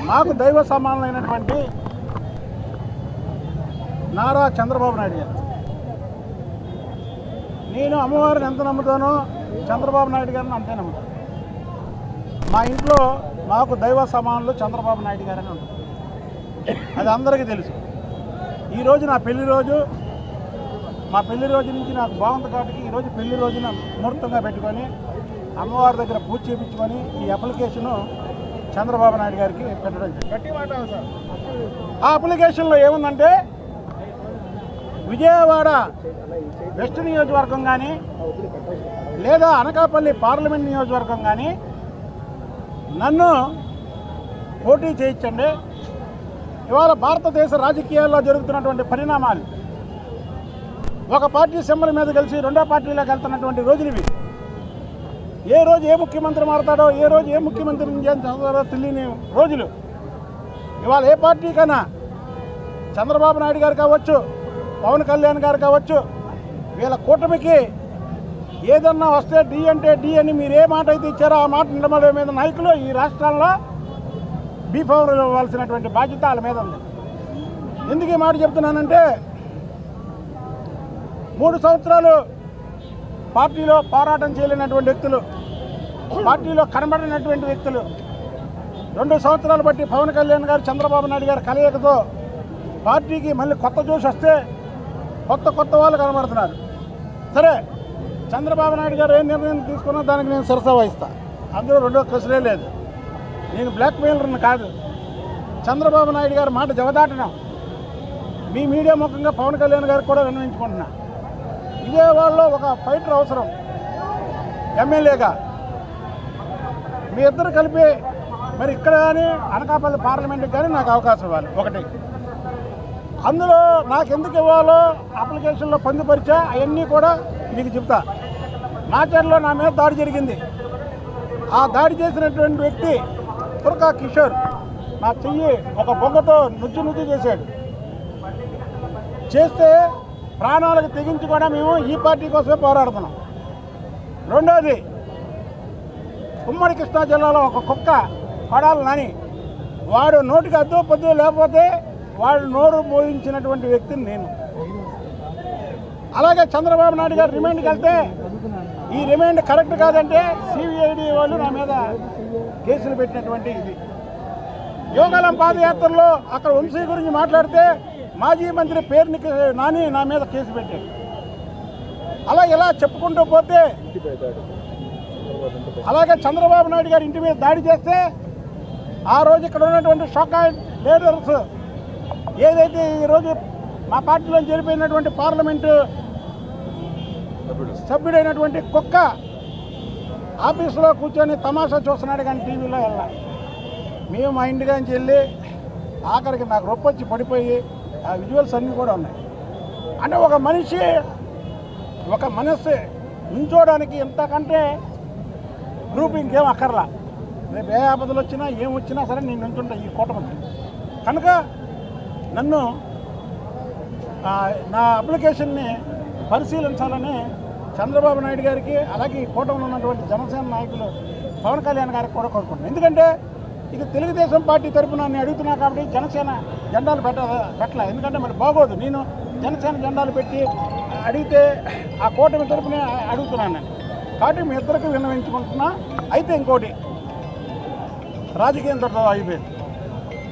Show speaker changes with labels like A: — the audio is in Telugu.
A: మాకు దైవ సమానమైనటువంటి నారా చంద్రబాబు నాయుడు గారు. నేను అమ్మవారిని ఎంత నమ్ముతానో చంద్రబాబు నాయుడు గారిని అంతే నమ్ముతాను. మా ఇంట్లో మాకు దైవ సమానులు చంద్రబాబు నాయుడు గారని ఉంటుంది. అది అందరికీ తెలుసు. ఈరోజు నా పెళ్లి రోజు, మా పెళ్లి రోజు నుంచి నాకు బాగుంది కాబట్టి ఈరోజు పెళ్లి రోజున ముహూర్తంగా పెట్టుకొని అమ్మవారి దగ్గర పూజ చేయించుకొని ఈ అప్లికేషను చంద్రబాబు నాయుడు గారికి పెట్టడం జరిగింది. ఆ అప్లికేషన్లో ఏముందంటే విజయవాడ వెస్ట్ నియోజకవర్గం కానీ లేదా అనకాపల్లి పార్లమెంట్ నియోజకవర్గం కానీ నన్ను పోటీ చేయించండి. ఇవాళ భారతదేశ రాజకీయాల్లో జరుగుతున్నటువంటి పరిణామాలు, ఒక పార్టీ సింబల్ మీద కలిసి రెండో పార్టీలోకి వెళ్తున్నటువంటి రోజులు ఇవి. ఏ రోజు ఏ ముఖ్యమంత్రి మారుతాడో, ఏ రోజు ఏ ముఖ్యమంత్రిని చేస్తాడో తెలియని రోజులు. ఇవాళ ఏ పార్టీకైనా చంద్రబాబు నాయుడు గారు కావచ్చు, పవన్ కళ్యాణ్ గారు కావచ్చు, వీళ్ళ కూటమికి ఏదన్నా వస్తే డి అంటే డి అని మీరు ఏ మాట అయితే ఇచ్చారో ఆ మాట నిలబడే మీద నాయకులు ఈ రాష్ట్రాల్లో బీఫామ్ ఇవ్వాల్సినటువంటి బాధ్యత వాళ్ళ మీద ఉంది. ఎందుకు ఈ మాట చెప్తున్నానంటే 3 సంవత్సరాలు పార్టీలో పోరాటం చేయలేనటువంటి వ్యక్తులు, పార్టీలో కనబడినటువంటి వ్యక్తులు 2 సంవత్సరాలు బట్టి పవన్ కళ్యాణ్ గారు చంద్రబాబు నాయుడు గారు కలయికతో పార్టీకి మళ్ళీ కొత్త జోష్ వస్తే కొత్త వాళ్ళు కనబడుతున్నారు. సరే, చంద్రబాబు నాయుడు గారు ఏ నిర్ణయం తీసుకున్నా దానికి నేను శిరస వహిస్తా. అందులో రెండో క్వశ్చనే లేదు. నేను బ్లాక్ మెయిలర్ని కాదు. చంద్రబాబు నాయుడు గారు మాట జవదాటడం మీ మీడియా ముఖంగా పవన్ కళ్యాణ్ గారికి కూడా విన్నవించుకుంటున్నా. విజయవాడలో ఒక ఫైటర్ అవసరం. ఎమ్మెల్యేగా మీ ఇద్దరు కలిపి మరి ఇక్కడ కానీ అనకాపల్లి పార్లమెంట్కి కానీ నాకు అవకాశం ఇవ్వాలి. ఒకటి, అందులో నాకు ఎందుకు ఇవ్వాలో అప్లికేషన్లో పొందుపరిచా, అవన్నీ కూడా మీకు చెప్తా. మాచర్లో నా మీద దాడి జరిగింది. ఆ దాడి చేసినటువంటి వ్యక్తి తురకా కిషోర్ నా చెయ్యి ఒక బొగ్గతో నుజ్జు చేశాడు. చేస్తే ప్రాణాలకు తెగించి కూడా మేము ఈ పార్టీ కోసమే పోరాడుతున్నాం. రెండోది, ఉమ్మడి కృష్ణా జిల్లాలో ఒక కుక్క కొడాలి నాని, వాడు నోటికి అద్దు పొద్దు లేకపోతే వాడు నోరు మోయించినటువంటి వ్యక్తిని నేను. అలాగే చంద్రబాబు నాయుడు గారు రిమాండ్కి వెళ్తే ఈ రిమాండ్ కరెక్ట్ కాదంటే సిబిఐడి వాళ్ళు నా మీద కేసులు పెట్టినటువంటి ఇది. యోగాలం పాదయాత్రలో అక్కడ వంశీ గురించి మాట్లాడితే మాజీ మంత్రి పేరుని నాని నా మీద కేసు పెట్టాడు. అలా ఇలా చెప్పుకుంటూ పోతే, అలాగే చంద్రబాబు నాయుడు గారి ఇంటి మీద దాడి చేస్తే ఆ రోజు ఇక్కడ ఉన్నటువంటి షాకాయిడ్ లీడర్స్ ఏదైతే ఈరోజు మా పార్టీలో జరిపోయినటువంటి పార్లమెంటు సభ్యుడైనటువంటి కుక్క ఆఫీసులో కూర్చొని తమాషా చూస్తున్నాడు కానీ టీవీలో వెళ్ళా. మేము మా ఇంటికాంచి వెళ్ళి ఆఖరికి నాకు రొప్పొచ్చి పడిపోయి ఆ విజువల్స్ అన్నీ కూడా ఉన్నాయి. అంటే ఒక మనిషి ఒక మనస్సు ఉంచోడానికి ఎంతకంటే గ్రూప్ ఇంకేం అక్కర్లా. రేపు ఏ ఆపదలు వచ్చినా ఏం వచ్చినా సరే నేను ఉంటుంటా ఈ కూటమికి. కనుక నన్ను నా అప్లికేషన్ని పరిశీలించాలని చంద్రబాబు నాయుడు గారికి, అలాగే ఈ కూటమిలో ఉన్నటువంటి జనసేన నాయకులు పవన్ కళ్యాణ్ గారికి కూడా కోరుకుంటున్నాను. ఎందుకంటే ఇది తెలుగుదేశం పార్టీ తరఫున నేను అడుగుతున్నా కాబట్టి జనసేన జెండాలు పెట్టలే. ఎందుకంటే మరి బాగోదు. నేను జనసేన జెండాలు పెట్టి అడిగితే ఆ కూటమి తరఫునే అడుగుతున్నాను నేను. కాబట్టి మీ ఇద్దరికి విన్నవించుకుంటున్నా. అయితే ఇంకోటి, రాజకీయం తోట అయిపోయింది.